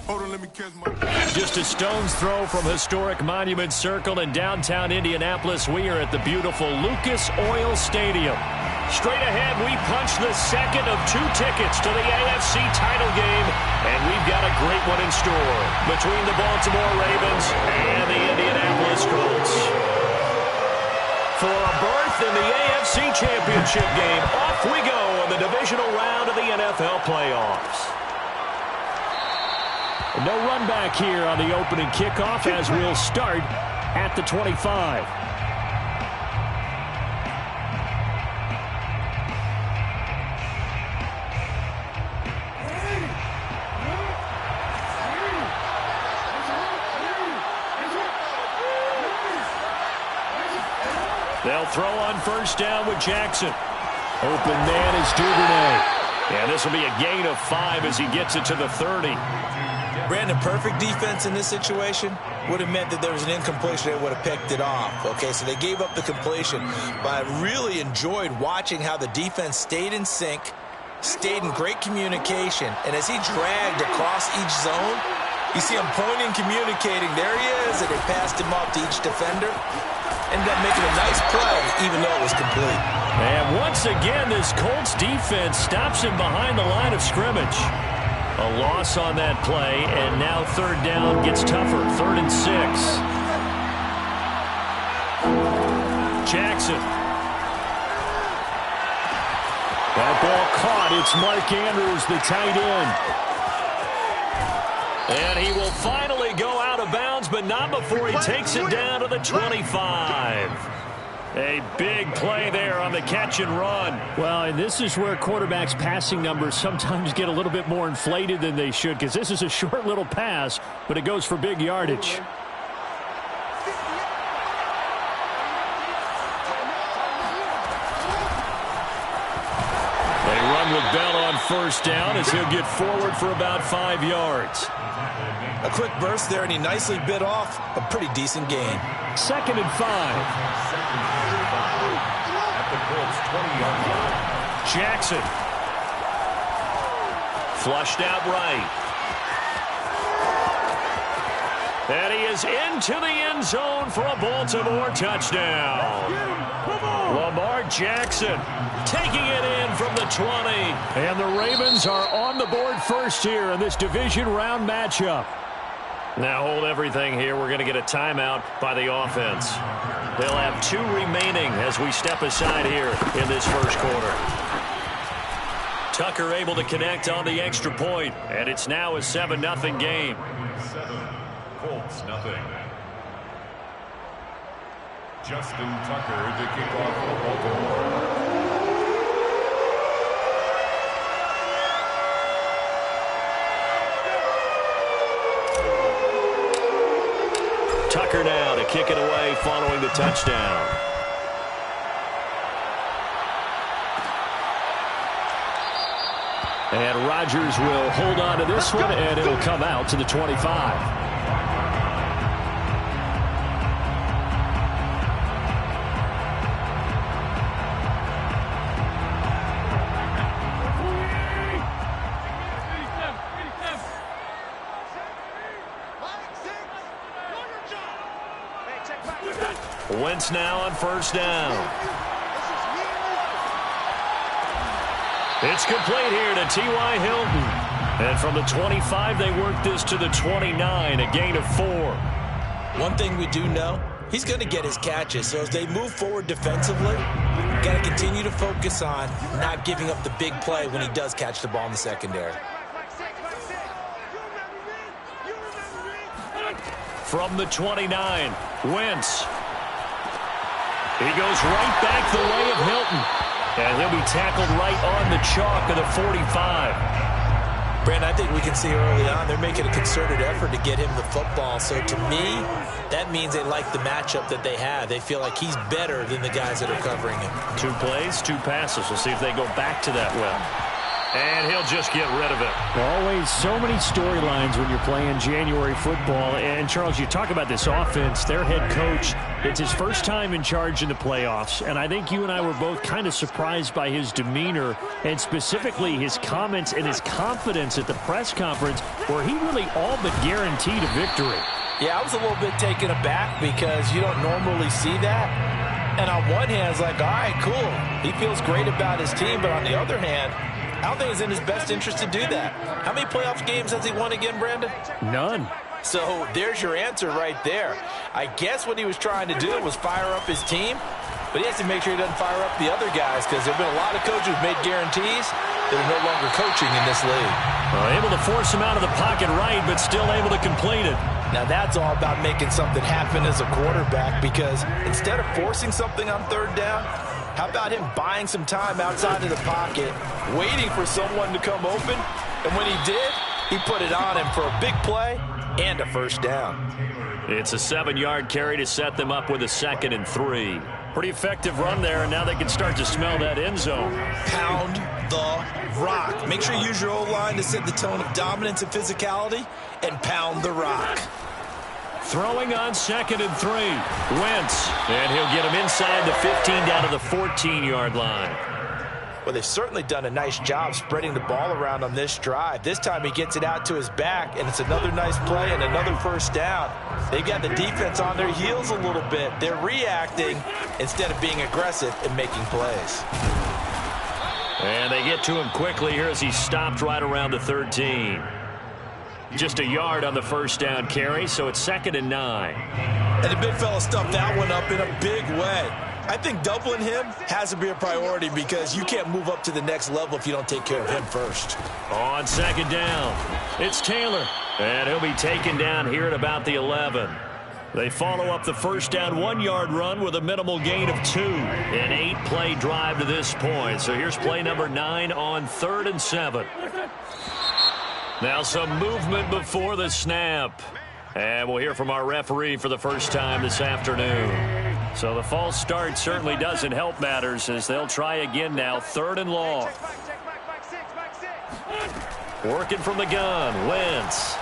Hold on, let me catch my... Just a stone's throw from historic Monument Circle in downtown Indianapolis. We are at the beautiful Lucas Oil Stadium. Straight ahead, we punch the second of 2 tickets to the AFC title game, and we've got a great one in store between the Baltimore Ravens and the Indianapolis Colts. For a berth in the AFC Championship game, off we go in the divisional round of the NFL playoffs. No run back here on the opening kickoff as we'll start at the 25. They'll throw on first down with Jackson. Open man is Duvernay. And this will be a gain of 5 as he gets it to the 30. Brandon, perfect defense in this situation would have meant that there was an incompletion. They would have picked it off. Okay, so they gave up the completion. But I really enjoyed watching how the defense stayed in sync, stayed in great communication. And as he dragged across each zone, you see him pointing, communicating. There he is, and they passed him off to each defender. Ended up making a nice play, even though it was complete. And once again, this Colts defense stops him behind the line of scrimmage. A loss on that play, and now third down gets tougher. 3rd and 6. Jackson. That ball caught. It's Mark Andrews, the tight end. And he will finally go out of bounds, but not before he takes it down to the 25. A big play there on the catch and run. Well, and this is where quarterbacks' passing numbers sometimes get a little bit more inflated than they should, because this is a short little pass, but it goes for big yardage. They run with Bell on first down as he'll get forward for about 5 yards. A quick burst there, and he nicely bit off a pretty decent gain. 2nd and 5. Jackson. Flushed out right. And he is into the end zone for a Baltimore touchdown. Lamar Jackson taking it in from the 20. And the Ravens are on the board first here in this division round matchup. Now hold everything here. We're going to get a timeout by the offense. They'll have 2 remaining as we step aside here in this first quarter. Tucker able to connect on the extra point, and it's now a 7-0 game. 7, Colts, nothing. Justin Tucker to kick off for Baltimore. Tucker now to kick it away following the touchdown. And Rodgers will hold on to this one, and it'll come out to the 25. Wentz now on first down. It's complete here to T.Y. Hilton. And from the 25, they work this to the 29, a gain of 4. One thing we do know, he's going to get his catches. So as they move forward defensively, got to continue to focus on not giving up the big play when he does catch the ball in the secondary. From the 29, Wentz. He goes right back the way of Hilton. And he'll be tackled right on the chalk of the 45. Brandon, I think we can see early on they're making a concerted effort to get him the football. So to me, that means they like the matchup that they have. They feel like he's better than the guys that are covering him. 2 plays, 2 passes. We'll see if they go back to that well. And he'll just get rid of it. Always so many storylines when you're playing January football. And, Charles, you talk about this offense, their head coach, it's his first time in charge in the playoffs. And I think you and I were both kind of surprised by his demeanor and specifically his comments and his confidence at the press conference where he really all but guaranteed a victory. Yeah, I was a little bit taken aback because you don't normally see that. And on one hand, it's like, all right, cool. He feels great about his team. But on the other hand, I don't think it's in his best interest to do that. How many playoff games has he won again, Brandon? None. So there's your answer right there. I guess what he was trying to do was fire up his team, but he has to make sure he doesn't fire up the other guys because there have been a lot of coaches who've made guarantees that are no longer coaching in this league. Able to force him out of the pocket right, but still able to complete it. Now that's all about making something happen as a quarterback because instead of forcing something on third down, how about him buying some time outside of the pocket, waiting for someone to come open, and when he did, he put it on him for a big play and a first down. It's a 7-yard carry to set them up with a 2nd and 3. Pretty effective run there, and now they can start to smell that end zone. Pound the rock. Make sure you use your O-line to set the tone of dominance and physicality, and pound the rock. Throwing on 2nd and 3. Wentz. And he'll get him inside the 15 down to the 14-yard line. Well, they've certainly done a nice job spreading the ball around on this drive. This time he gets it out to his back, and it's another nice play and another first down. They've got the defense on their heels a little bit. They're reacting instead of being aggressive and making plays. And they get to him quickly here as he stopped right around the 13. Just a yard on the first down carry, so it's 2nd and 9. And the big fella stuffed that one up in a big way. I think doubling him has to be a priority because you can't move up to the next level if you don't take care of him first. On 2nd down, it's Taylor. And he'll be taken down here at about the 11. They follow up the first down 1-yard run with a minimal gain of 2. An 8-play drive to this point. So here's play number 9 on 3rd and 7. Now some movement before the snap. And we'll hear from our referee for the first time this afternoon. So the false start certainly doesn't help matters as they'll try again now. 3rd and long. Working from the gun. Wentz.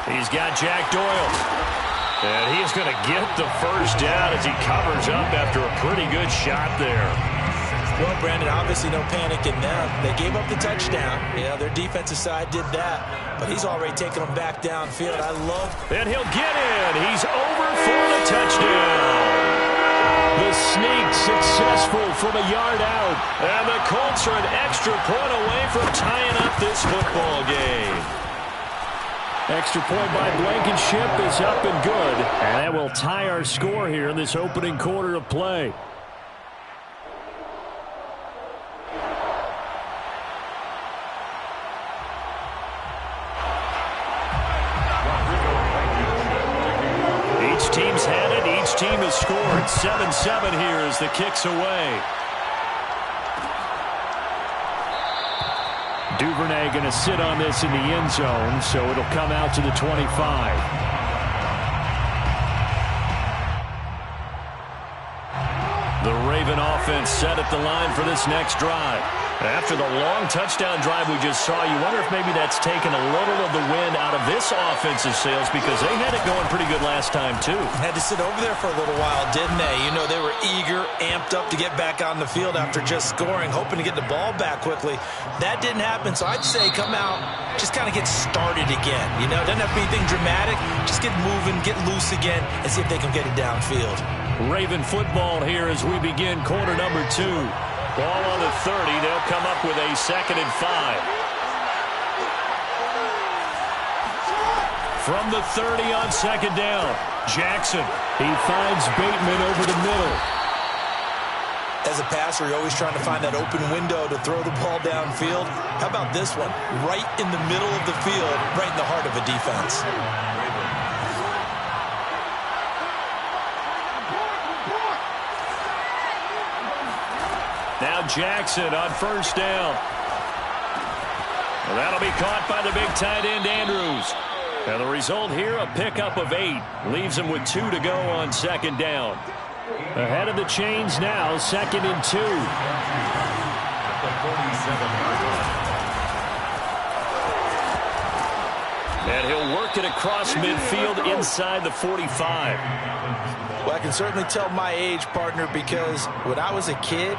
He's got Jack Doyle. And he's going to get the first down as he covers up after a pretty good shot there. Well, Brandon, obviously no panic in them. They gave up the touchdown. Yeah, their defensive side did that. But he's already taken them back downfield. I love. And he'll get in. He's over for the touchdown. The sneak successful from a yard out. And the Colts are an extra point away from tying up this football game. Extra point by Blankenship is up and good. And that will tie our score here in this opening quarter of play. Each team's had it. Each team has scored. 7-7 here as the kick's away. Duvernay going to sit on this in the end zone, so it'll come out to the 25. The Raven offense set at the line for this next drive. After the long touchdown drive we just saw, you wonder if maybe that's taken a little of the wind out of this offensive sails because they had it going pretty good last time, too. Had to sit over there for a little while, didn't they? You know, they were eager, amped up to get back on the field after just scoring, hoping to get the ball back quickly. That didn't happen, so I'd say come out, just kind of get started again. You know, doesn't have to be anything dramatic. Just get moving, get loose again, and see if they can get it downfield. Raven football here as we begin quarter number 2. Ball on the 30. They'll come up with a 2nd and 5. From the 30 on 2nd down, Jackson. He finds Bateman over the middle. As a passer, you're always trying to find that open window to throw the ball downfield. How about this one? Right in the middle of the field, right in the heart of a defense. Now Jackson on first down. Well, that'll be caught by the big tight end, Andrews. And the result here, a pickup of 8. Leaves him with 2 to go on 2nd down. Ahead of the chains now, 2nd and 2. At the 47-yard line. And he'll work it across midfield inside the 45. Well, I can certainly tell my age, partner, because when I was a kid,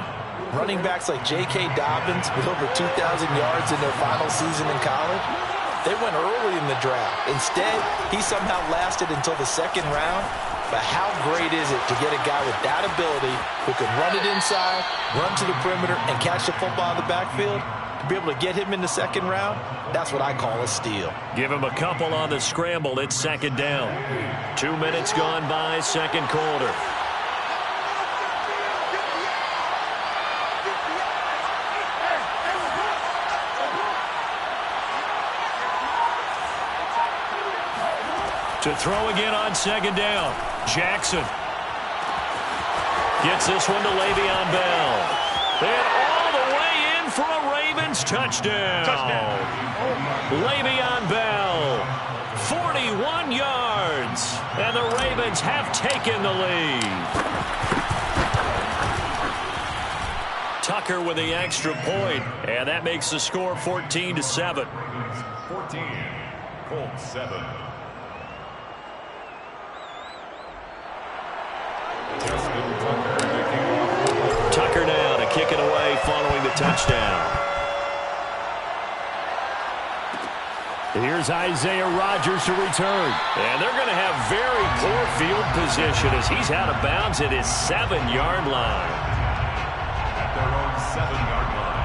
running backs like J.K. Dobbins with over 2,000 yards in their final season in college, they went early in the draft. Instead, he somehow lasted until the second round. But how great is it to get a guy with that ability who can run it inside, run to the perimeter, and catch the football in the backfield? To be able to get him in the second round, that's what I call a steal. Give him a couple on the scramble. It's second down. 2 minutes gone by, second quarter. To throw again on second down. Jackson gets this one to Le'Veon Bell. And all the way in for a Ravens touchdown. Le'Veon Bell, 41 yards. And the Ravens have taken the lead. Tucker with the extra point. And that makes the score 14-7. 14, Colts 7. Tucker now to kick it away following the touchdown. Here's Isaiah Rodgers to return. And they're going to have very poor field position as he's out of bounds at his 7-yard line. At their own 7-yard line.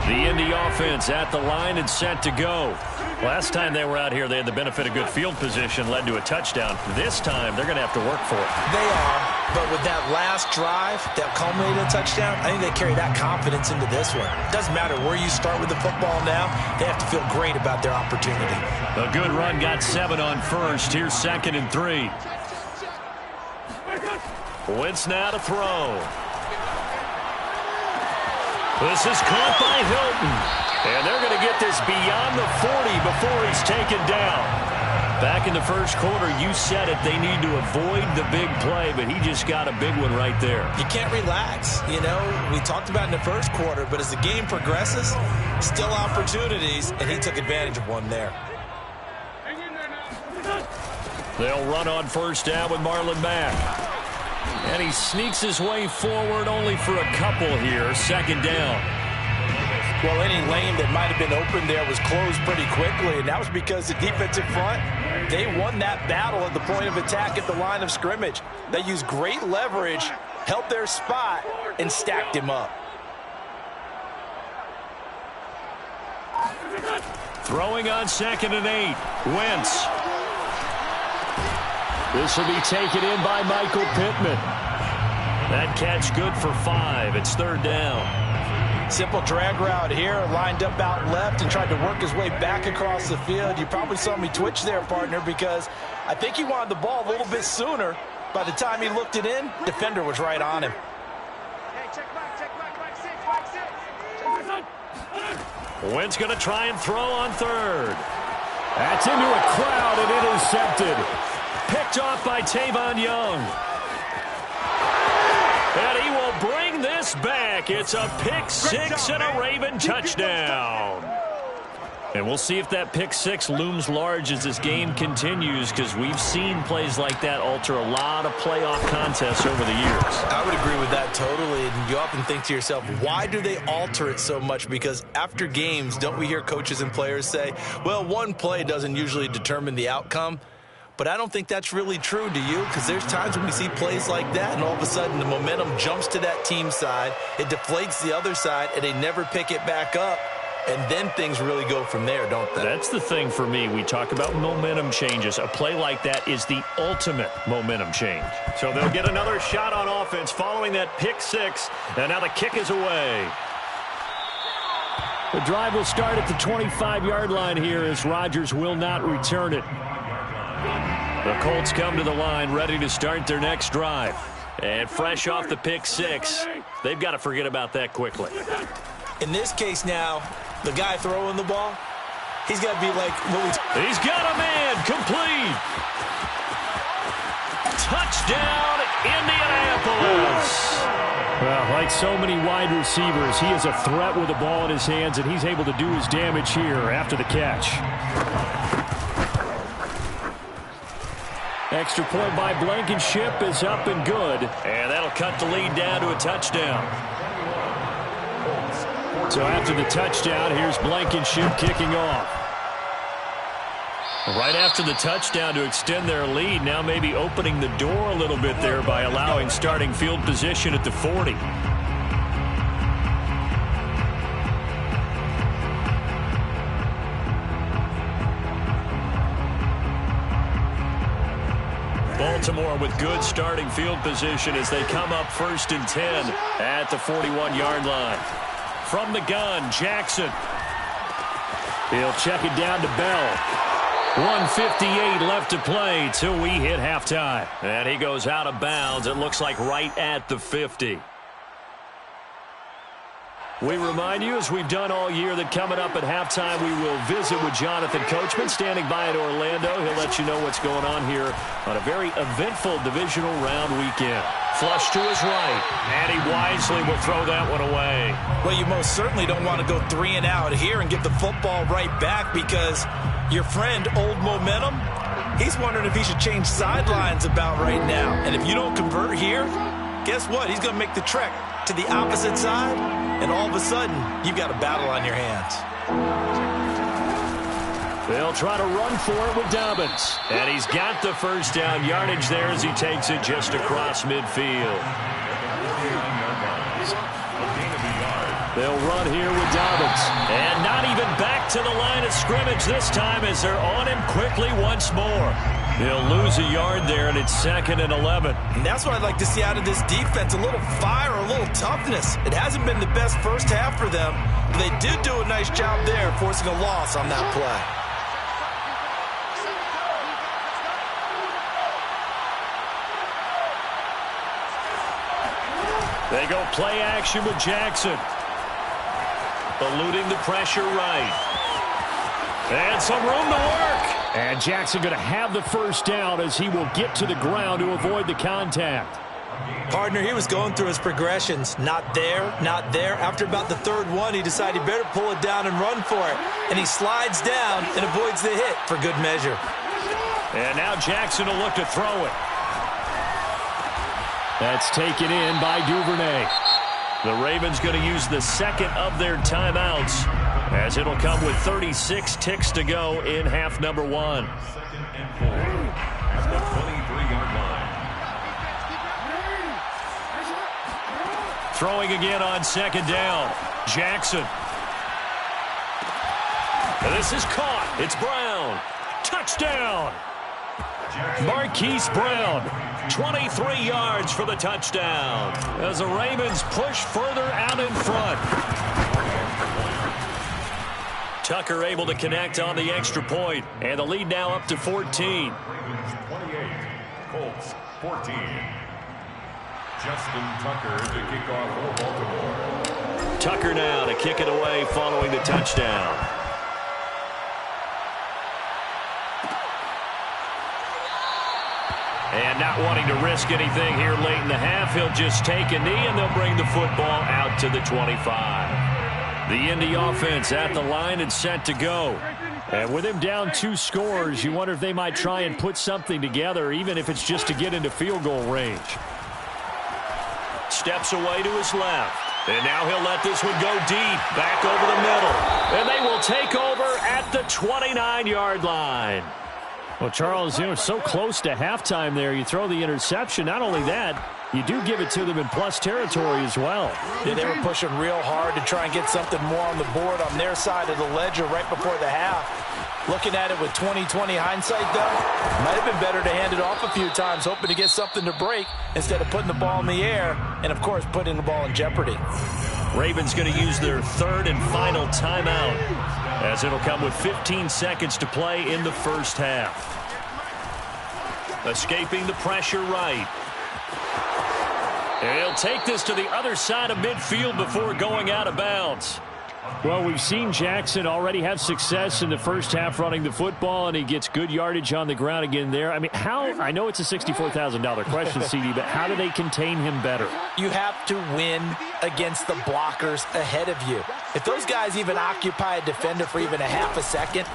The Indy offense at the line and set to go. Last time they were out here, they had the benefit of good field position, led to a touchdown. This time, they're going to have to work for it. They are, but with that last drive that culminated a touchdown, I think they carry that confidence into this one. It doesn't matter where you start with the football now. They have to feel great about their opportunity. A good run got 7 on first. Here's 2nd and 3. Wentz now to throw. This is caught by Hilton. And they're going to get this beyond the 40 before he's taken down. Back in the first quarter, you said it, they need to avoid the big play, but he just got a big one right there. You can't relax. You know, we talked about in the first quarter, but as the game progresses, still opportunities, and he took advantage of one there. They'll run on first down with Marlon Mack. And he sneaks his way forward only for a couple here. Second down. Well, any lane that might have been open there was closed pretty quickly, and that was because the defensive front, they won that battle at the point of attack at the line of scrimmage. They used great leverage, held their spot, and stacked him up. Throwing on 2nd and 8. Wentz. This will be taken in by Michael Pittman. That catch good for 5. It's 3rd down. Simple drag route here, lined up out left and tried to work his way back across the field. You probably saw me twitch there, partner, because I think he wanted the ball a little bit sooner. By the time he looked it in, defender was right on him. Hey, check back, 6. Wentz going to try and throw on 3rd. That's into a crowd and intercepted. Picked off by Tavon Young. And he will bring this back. It's a pick 6 and a Raven touchdown. And we'll see if that pick 6 looms large as this game continues, because we've seen plays like that alter a lot of playoff contests over the years. I would agree with that totally. And you often think to yourself, why do they alter it so much? Because after games, don't we hear coaches and players say, well, one play doesn't usually determine the outcome? But I don't think that's really true, do you? Because there's times when we see plays like that, and all of a sudden the momentum jumps to that team side, it deflates the other side, and they never pick it back up. And then things really go from there, don't they? That's the thing for me. We talk about momentum changes. A play like that is the ultimate momentum change. So they'll get another shot on offense following that pick 6, and now the kick is away. The drive will start at the 25-yard line here as Rodgers will not return it. The Colts come to the line ready to start their next drive. And fresh off the pick 6, they've got to forget about that quickly. In this case now, the guy throwing the ball, He's got to be like He's got a man. Complete. Touchdown, Indianapolis. Well, like so many wide receivers, he is a threat with the ball in his hands, and he's able to do his damage here after the catch. Extra point by Blankenship is up and good. And that'll cut the lead down to a touchdown. So after the touchdown, here's Blankenship kicking off. Right after the touchdown to extend their lead, now maybe opening the door a little bit there by allowing starting field position at the 40. Baltimore with good starting field position as they come up 1st and 10 at the 41-yard line. From the gun, Jackson. He'll check it down to Bell. 1:58 left to play till we hit halftime. And he goes out of bounds. It looks like right at the 50. We remind you, as we've done all year, that coming up at halftime, we will visit with Jonathan Coachman standing by in Orlando. He'll let you know what's going on here on a very eventful divisional round weekend. Flush to his right, and he wisely will throw that one away. Well, you most certainly don't want to go 3 and out here and give the football right back, because your friend, Old Momentum, he's wondering if he should change sidelines about right now. And if you don't convert here, guess what? He's going to make the trek to the opposite side, and all of a sudden, you've got a battle on your hands. They'll try to run for it with Dobbins. And he's got the first down yardage there as he takes it just across midfield. They'll run here with Dobbins. And not even back to the line of scrimmage this time as they're on him quickly once more. He'll lose a yard there, and it's 2nd and 11. And that's what I'd like to see out of this defense, a little fire, a little toughness. It hasn't been the best first half for them, but they did do a nice job there forcing a loss on that play. They go play action with Jackson. Eluding the pressure right. And some room to work. And Jackson going to have the first down as he will get to the ground to avoid the contact. Partner, he was going through his progressions. Not there, not there. After about the 3rd one, he decided he better pull it down and run for it. And he slides down and avoids the hit for good measure. And now Jackson will look to throw it. That's taken in by Duvernay. The Ravens going to use the 2nd of their timeouts, as it'll come with 36 ticks to go in half number 1. 2nd and 4 at the 23-yard line. Throwing again on 2nd down. Jackson. And this is caught. It's Brown. Touchdown. Marquise Brown. 23 yards for the touchdown as the Ravens push further out in front. Tucker able to connect on the extra point, and the lead now up to 14. Ravens 28, Colts 14. Justin Tucker to kick off for Baltimore. Tucker now to kick it away following the touchdown. And not wanting to risk anything here late in the half, he'll just take a knee, and they'll bring the football out to the 25. The Indy offense at the line and set to go. And with him down 2 scores, you wonder if they might try and put something together, even if it's just to get into field goal range. Steps away to his left. And now he'll let this one go deep, back over the middle. And they will take over at the 29-yard line. Well, Charles, so close to halftime there. You throw the interception. Not only that, you do give it to them in plus territory as well. Yeah, they were pushing real hard to try and get something more on the board on their side of the ledger right before the half. Looking at it with 20/20 hindsight, though, might have been better to hand it off a few times, hoping to get something to break instead of putting the ball in the air and, of course, putting the ball in jeopardy. Ravens going to use their 3rd and final timeout, as it'll come with 15 seconds to play in the first half. Escaping the pressure right. And he'll take this to the other side of midfield before going out of bounds. Well, we've seen Jackson already have success in the first half running the football, and he gets good yardage on the ground again there. I mean, I know it's a $64,000 question, CD, but how do they contain him better? You have to win against the blockers ahead of you. If those guys even occupy a defender for even a half a second,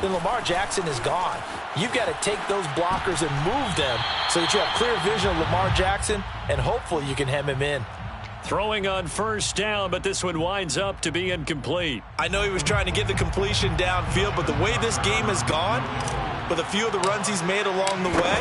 then Lamar Jackson is gone. You've got to take those blockers and move them so that you have clear vision of Lamar Jackson, and hopefully you can hem him in. Throwing on first down, but this one winds up to be incomplete. I know he was trying to get the completion downfield, but the way this game has gone, with a few of the runs he's made along the way,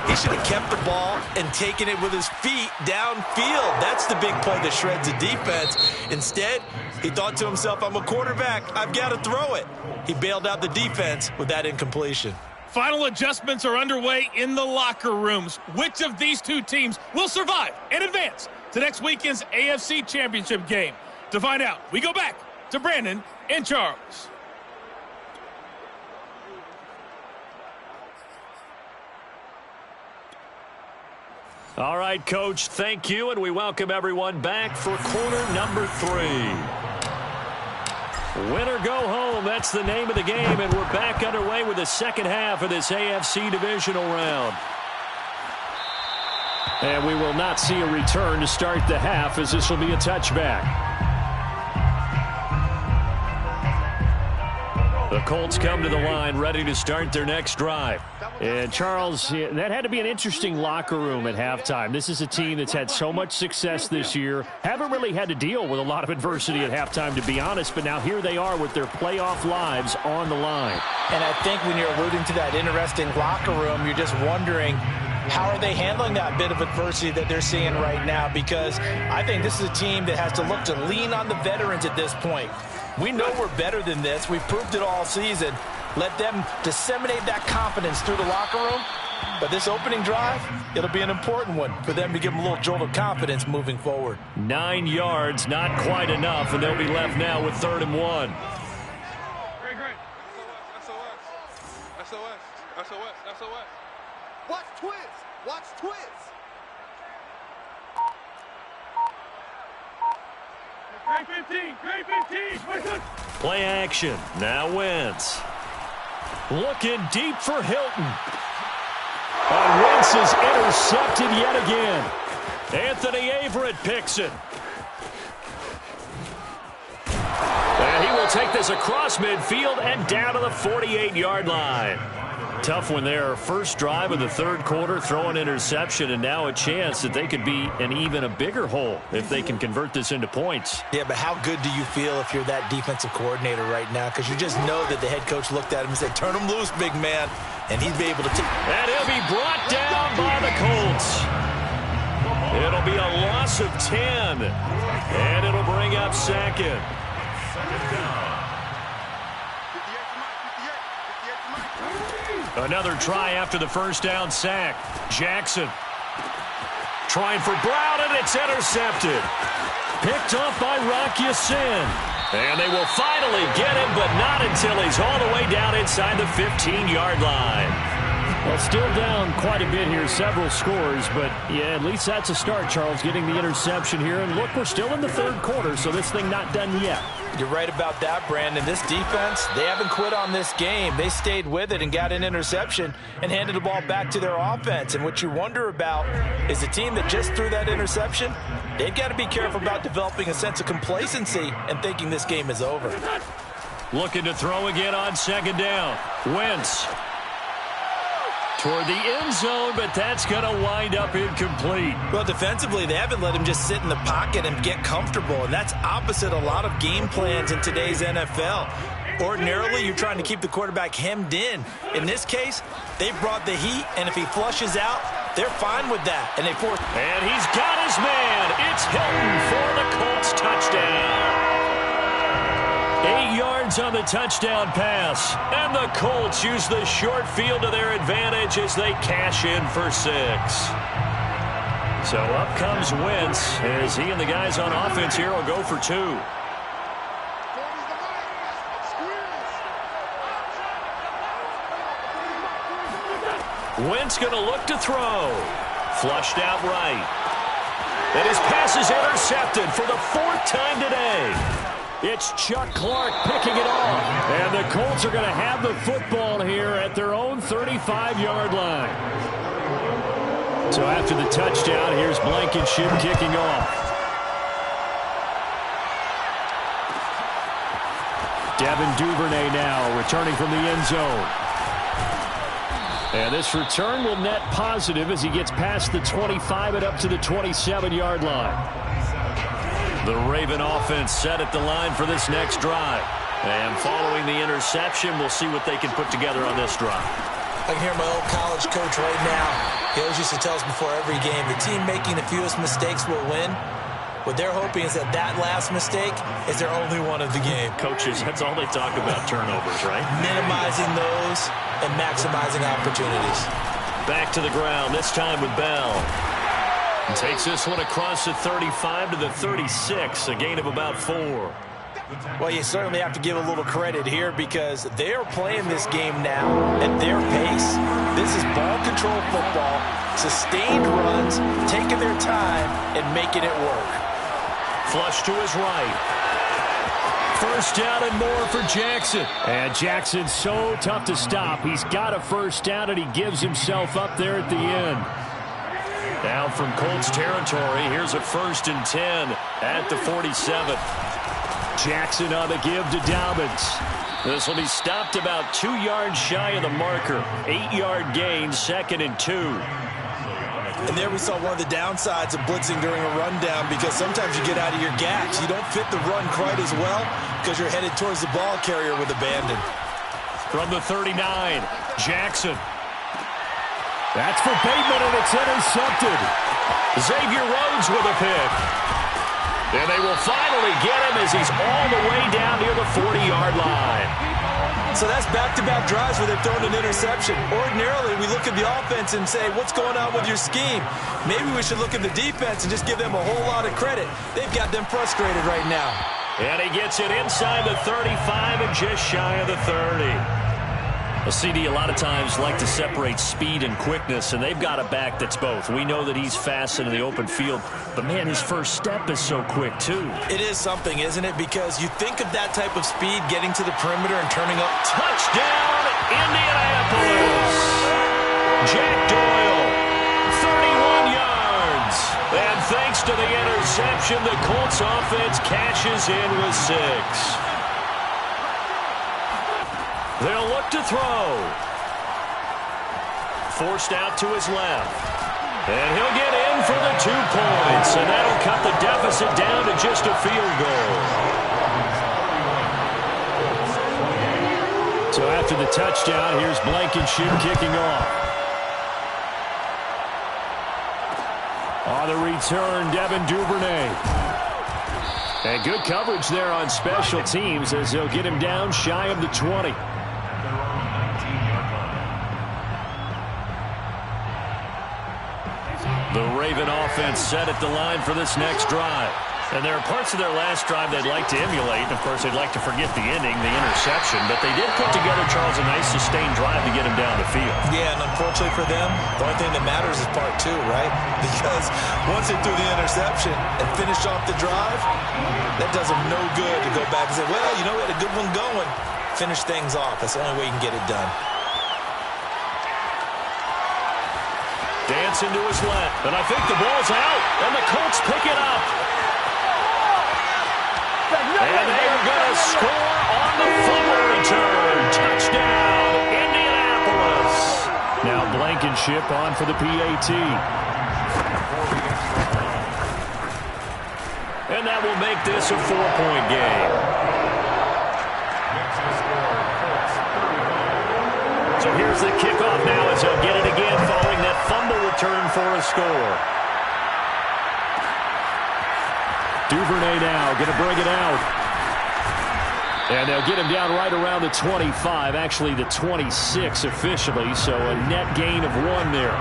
he should have kept the ball and taken it with his feet downfield. That's the big play that shreds the defense. Instead, he thought to himself, I'm a quarterback, I've got to throw it. He bailed out the defense with that incompletion. Final adjustments are underway in the locker rooms. Which of these two teams will survive and advance to next weekend's AFC Championship game? To find out, we go back to Brandon and Charles. All right, Coach, thank you, and we welcome everyone back for quarter number 3. Win or go home, that's the name of the game, and we're back underway with the second half of this AFC divisional round. And we will not see a return to start the half, as this will be a touchback. The Colts come to the line ready to start their next drive. And, Charles, that had to be an interesting locker room at halftime. This is a team that's had so much success this year. Haven't really had to deal with a lot of adversity at halftime, to be honest. But now here they are with their playoff lives on the line. And I think when you're alluding to that interesting locker room, you're just wondering, how are they handling that bit of adversity that they're seeing right now? Because I think this is a team that has to look to lean on the veterans at this point. We know we're better than this. We've proved it all season. Let them disseminate that confidence through the locker room. But this opening drive, it'll be an important one for them to give them a little jolt of confidence moving forward. 9 yards, not quite enough, and they'll be left now with 3rd and 1. Great. SOS. Watch twist. Great 15. Play action. Now Wentz. Looking deep for Hilton. And Wentz is intercepted yet again. Anthony Averett picks it. And he will take this across midfield and down to the 48-yard line. Tough one there. First drive of the third quarter, throw an interception, and now a chance that they could be in even a bigger hole if they can convert this into points. Yeah, but how good do you feel if you're that defensive coordinator right now? Because you just know that the head coach looked at him and said, turn him loose, big man, and he'd be able to take. And he'll be brought down by the Colts. It'll be a loss of 10, and it'll bring up second. Another try after the first down sack. Jackson trying for Brown, and it's intercepted. Picked off by Rock Ya-Sin. And they will finally get him, but not until he's all the way down inside the 15-yard line. Well, still down quite a bit here, several scores, but yeah, at least that's a start, Charles, getting the interception here. And look, we're still in the third quarter, so this thing not done yet. You're right about that, Brandon. This defense, they haven't quit on this game. They stayed with it and got an interception and handed the ball back to their offense. And what you wonder about is the team that just threw that interception, they've got to be careful about developing a sense of complacency and thinking this game is over. Looking to throw again on second down. Wentz toward the end zone, but that's going to wind up incomplete. Well, defensively, they haven't let him just sit in the pocket and get comfortable, and that's opposite a lot of game plans in today's NFL. Ordinarily, you're trying to keep the quarterback hemmed in. In this case, they brought the heat, and if he flushes out, they're fine with that. And he's got his man. It's Hilton for the Colts touchdown. 8 yards on the touchdown pass. And the Colts use the short field to their advantage as they cash in for 6. So up comes Wentz as he and the guys on offense here will go for 2. Wentz going to look to throw. Flushed out right. And his pass is intercepted for the 4th time today. It's Chuck Clark picking it off. And the Colts are going to have the football here at their own 35-yard line. So after the touchdown, here's Blankenship kicking off. Devin Duvernay now returning from the end zone. And this return will net positive as he gets past the 25 and up to the 27-yard line. The Raven offense set at the line for this next drive. And following the interception, we'll see what they can put together on this drive. I can hear my old college coach right now. He always used to tell us before every game, the team making the fewest mistakes will win. What they're hoping is that that last mistake is their only one of the game. Coaches, that's all they talk about, turnovers, right? Minimizing those and maximizing opportunities. Back to the ground, this time with Bell. And takes this one across the 35 to the 36, a gain of about 4. Well, you certainly have to give a little credit here because they are playing this game now at their pace. This is ball control football, sustained runs, taking their time and making it work. Flush to his right. First down and more for Jackson. And Jackson's so tough to stop. He's got a first down, and he gives himself up there at the end. Now from Colts territory, here's a 1st and 10 at the 47. Jackson on the give to Dobbins. This will be stopped about 2 yards shy of the marker. 8-yard gain, 2nd and 2. And there we saw one of the downsides of blitzing during a rundown because sometimes you get out of your gaps. You don't fit the run quite as well because you're headed towards the ball carrier with abandon. From the 39, Jackson. That's for Bateman, and it's intercepted. Xavier Rhodes with a pick. And they will finally get him as he's all the way down near the 40-yard line. So that's back-to-back drives where they've thrown an interception. Ordinarily, we look at the offense and say, what's going on with your scheme? Maybe we should look at the defense and just give them a whole lot of credit. They've got them frustrated right now. And he gets it inside the 35 and just shy of the 30. A CD a lot of times like to separate speed and quickness, and they've got a back that's both. We know that he's fast in the open field, but, man, his first step is so quick, too. It is something, isn't it? Because you think of that type of speed getting to the perimeter and turning up. Touchdown, Indianapolis! Jack Doyle, 31 yards. And thanks to the interception, the Colts offense cashes in with 6. They'll look to throw. Forced out to his left. And he'll get in for the 2 points. And that'll cut the deficit down to just a field goal. So after the touchdown, here's Blankenship kicking off. On the return, Devin Duvernay. And good coverage there on special teams as they'll get him down shy of the 20. The Raven offense set at the line for this next drive. And there are parts of their last drive they'd like to emulate. And, of course, they'd like to forget the ending, the interception. But they did put together, Charles, a nice sustained drive to get him down the field. Yeah, and unfortunately for them, the only thing that matters is part 2, right? Because once they threw the interception and finished off the drive, that does them no good to go back and say, well, you know, we had a good one going. Finish things off. That's the only way you can get it done. Dancing to his left, and I think the ball's out, and the Colts pick it up. And they are going to score on the fumble return. Touchdown, Indianapolis. Now Blankenship on for the PAT. And that will make this a 4-point game. So here's the kickoff now as they'll get it again following that fumble return for a score. Duvernay now going to bring it out. And they'll get him down right around the 25, actually the 26 officially, so a net gain of 1 there.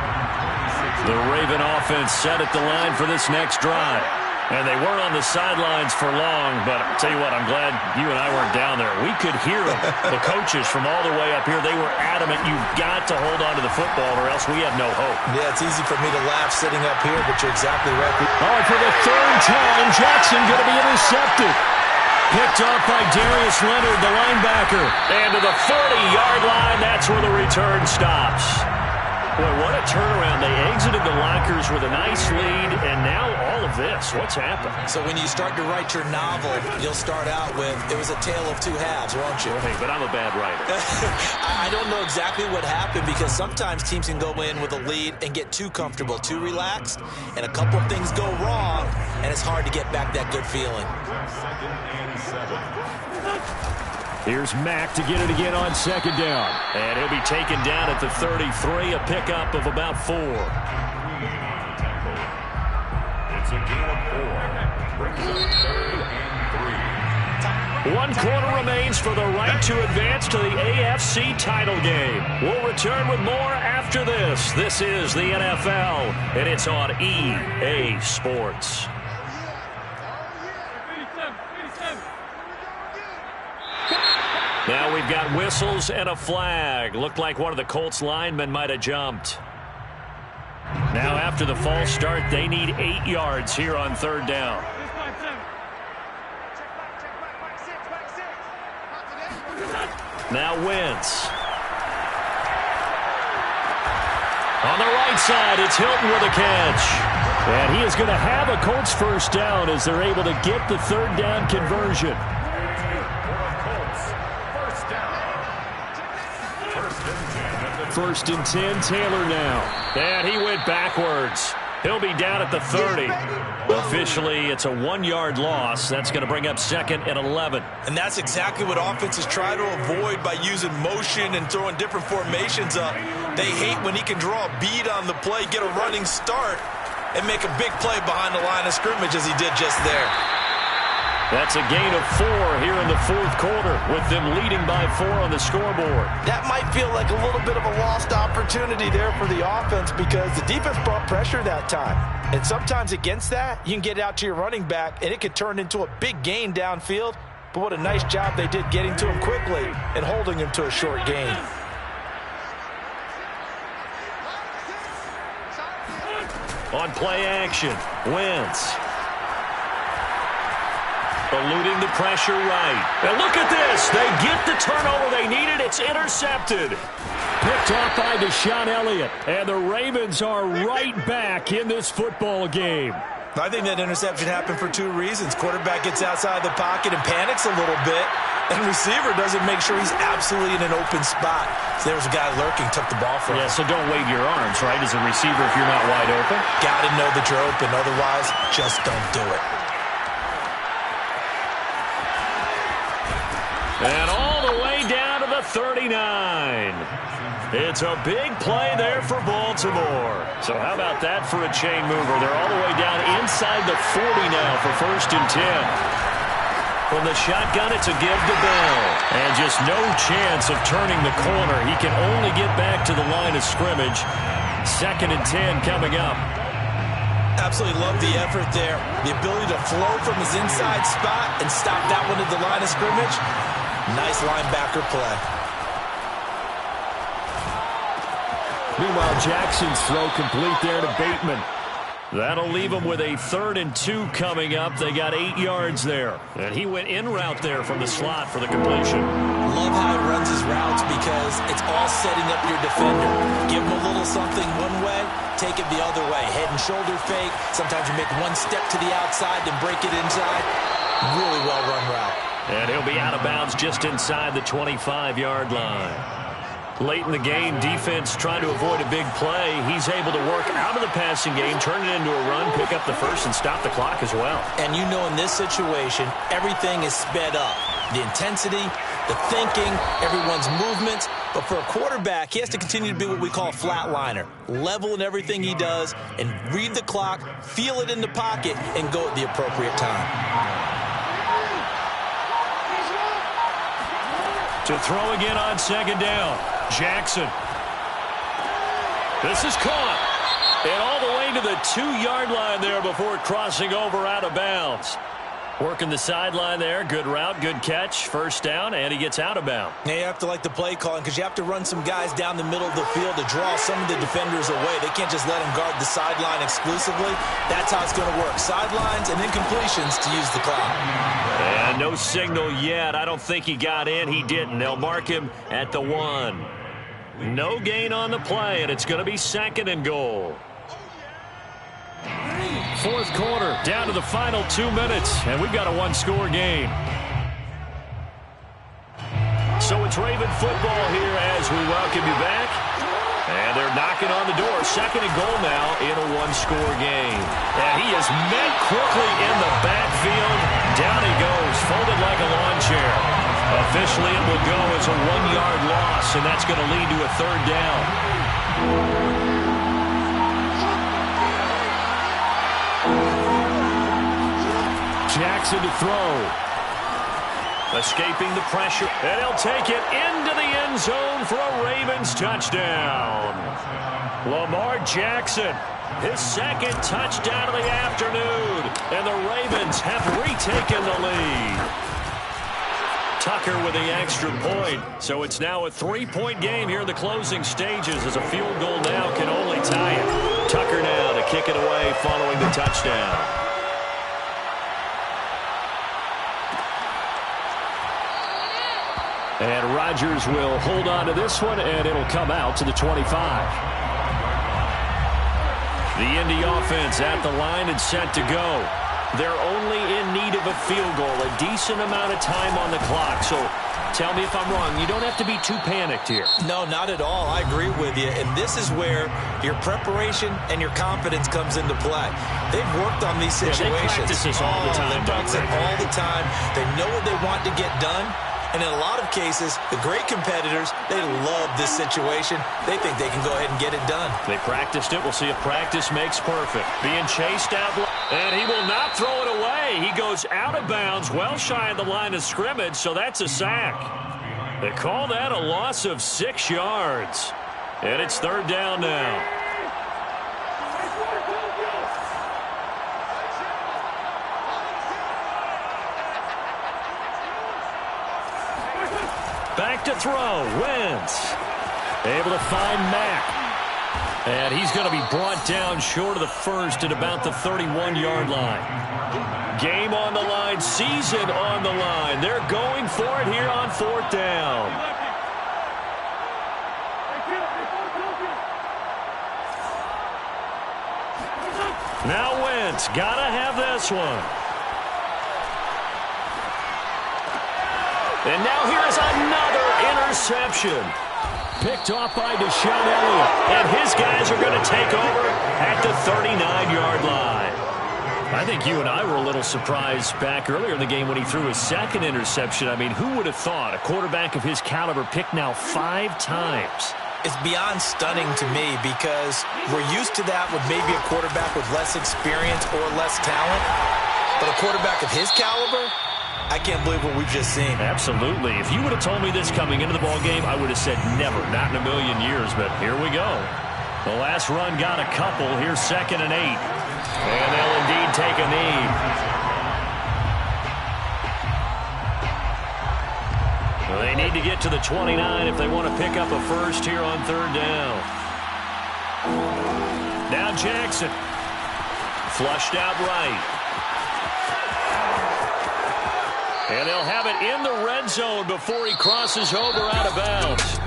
The Raven offense set at the line for this next drive. And they weren't on the sidelines for long, but I'll tell you what, I'm glad you and I weren't down there. We could hear them. The coaches from all the way up here, they were adamant, you've got to hold on to the football or else we have no hope. Yeah, it's easy for me to laugh sitting up here, but you're exactly right. Oh, for the 3rd time, Jackson going to be intercepted. Picked off by Darius Leonard, the linebacker. And to the 40-yard line, that's where the return stops. Boy, what a turnaround. They exited the lockers with a nice lead, and now all of this. What's happened? So when you start to write your novel, you'll start out with, it was a tale of two halves, won't you? Hey, but I'm a bad writer. I don't know exactly what happened because sometimes teams can go in with a lead and get too comfortable, too relaxed, and a couple of things go wrong, and it's hard to get back that good feeling. Here's Mack to get it again on second down. And he'll be taken down at the 33, a pickup of about 4. It's a gain of 4. Brings up 3rd and 3. 1 quarter remains for the right to advance to the AFC title game. We'll return with more after this. This is the NFL, and it's on EA Sports. Now we've got whistles and a flag. Looked like one of the Colts linemen might have jumped. Now after the false start, they need 8 yards here on 3rd down. Now Wentz. On the right side, it's Hilton with a catch. And he is going to have a Colts first down as they're able to get the 3rd down conversion. First and 10, Taylor now. And he went backwards. He'll be down at the 30. Officially, it's a 1-yard loss. That's going to bring up 2nd and 11. And that's exactly what offenses try to avoid by using motion and throwing different formations up. They hate when he can draw a bead on the play, get a running start, and make a big play behind the line of scrimmage as he did just there. That's a gain of 4 here in the 4th quarter, with them leading by 4 on the scoreboard. That might feel like a little bit of a lost opportunity there for the offense because the defense brought pressure that time. And sometimes against that, you can get out to your running back, and it could turn into a big gain downfield. But what a nice job they did getting to him quickly and holding him to a short gain. On play action, Wentz. Eluding the pressure right. And look at this. They get the turnover they needed. It's intercepted. Picked off by Deshaun Elliott. And the Ravens are right back in this football game. I think that interception happened for 2 reasons. Quarterback gets outside the pocket and panics a little bit. And receiver doesn't make sure he's absolutely in an open spot. So there was a guy lurking, took the ball from him. Yeah, so don't wave your arms, right, as a receiver if you're not wide open. Got to know that you're open. Otherwise, just don't do it. And all the way down to the 39. It's a big play there for Baltimore. So how about that for a chain mover? They're all the way down inside the 40 now for 1st and 10. From the shotgun, it's a give to Bell. And just no chance of turning the corner. He can only get back to the line of scrimmage. 2nd and 10 coming up. Absolutely love the effort there. The ability to flow from his inside spot and stop that one at the line of scrimmage. Nice linebacker play. Meanwhile, Jackson's throw complete there to Bateman. That'll leave them with a 3rd and 2 coming up. They got 8 yards there. And he went in route there from the slot for the completion. Love how he runs his routes because it's all setting up your defender. Give him a little something one way, take it the other way. Head and shoulder fake. Sometimes you make one step to the outside, then break it inside. Really well-run route. And he'll be out of bounds just inside the 25-yard line. Late in the game, defense trying to avoid a big play. He's able to work out of the passing game, turn it into a run, pick up the first, and stop the clock as well. And you know in this situation, everything is sped up. The intensity, the thinking, everyone's movements. But for a quarterback, he has to continue to be what we call a flatliner. Level in everything he does and read the clock, feel it in the pocket, and go at the appropriate time. To throw again on 2nd down. Jackson. This is caught. And all the way to the 2-yard line there before crossing over out of bounds. Working the sideline there. Good route, good catch. First down, and he gets out of bounds. Now you have to like the play calling because you have to run some guys down the middle of the field to draw some of the defenders away. They can't just let them guard the sideline exclusively. That's how it's going to work. Sidelines and then completions to use the clock. And no signal yet. I don't think he got in. He didn't. They'll mark him at the 1. No gain on the play, and it's going to be 2nd and goal. Fourth quarter, down to the final 2 minutes, and we've got a one-score game. So it's Raven football here as we welcome you back. And they're knocking on the door. 2nd and goal now in a one-score game. And he is met quickly in the backfield. Down he goes, folded like a lawn chair. Officially, it will go as a 1-yard loss, and that's going to lead to a 3rd down. Jackson to throw. Escaping the pressure, and he'll take it into the end zone for a Ravens touchdown. Lamar Jackson, his 2nd touchdown of the afternoon, and the Ravens have retaken the lead. Tucker with the extra point, so it's now a 3-point game here in the closing stages as a field goal now can only tie it. Tucker now to kick it away following the touchdown. And Rodgers will hold on to this one, and it'll come out to the 25. The Indy offense at the line and set to go. They're only in need of a field goal, a decent amount of time on the clock. So tell me if I'm wrong. You don't have to be too panicked here. No, not at all. I agree with you. And this is where your preparation and your confidence comes into play. They've worked on these situations. Yeah, they practice this all the time. They practice it all the time. They know what they want to get done. And in a lot of cases, the great competitors, they love this situation. They think they can go ahead and get it done. They practiced it. We'll see if practice makes perfect. Being chased out, and he will not throw it away. He goes out of bounds, well shy of the line of scrimmage, so that's a sack. They call that a loss of 6 yards. And it's 3rd down now. Back to throw. Wentz. Able to find Mack. And he's going to be brought down short of the first at about the 31-yard line. Game on the line. Season on the line. They're going for it here on 4th down. Now Wentz. Got to have this one. And now here's another interception. Picked off by Deshaun Elliott. And his guys are going to take over at the 39-yard line. I think you and I were a little surprised back earlier in the game when he threw his 2nd interception. I mean, who would have thought a quarterback of his caliber picked now 5 times? It's beyond stunning to me because we're used to that with maybe a quarterback with less experience or less talent. But a quarterback of his caliber, I can't believe what we've just seen. Absolutely. If you would have told me this coming into the ballgame, I would have said never, not in a million years. But here we go. The last run got a couple. Here's 2nd and 8. And they'll indeed take a knee. Well, they need to get to the 29 if they want to pick up a first here on 3rd down. Now Jackson. Flushed out right. And they'll have it in the red zone before he crosses over out of bounds.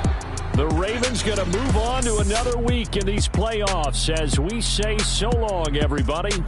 The Ravens going to move on to another week in these playoffs as we say so long, everybody.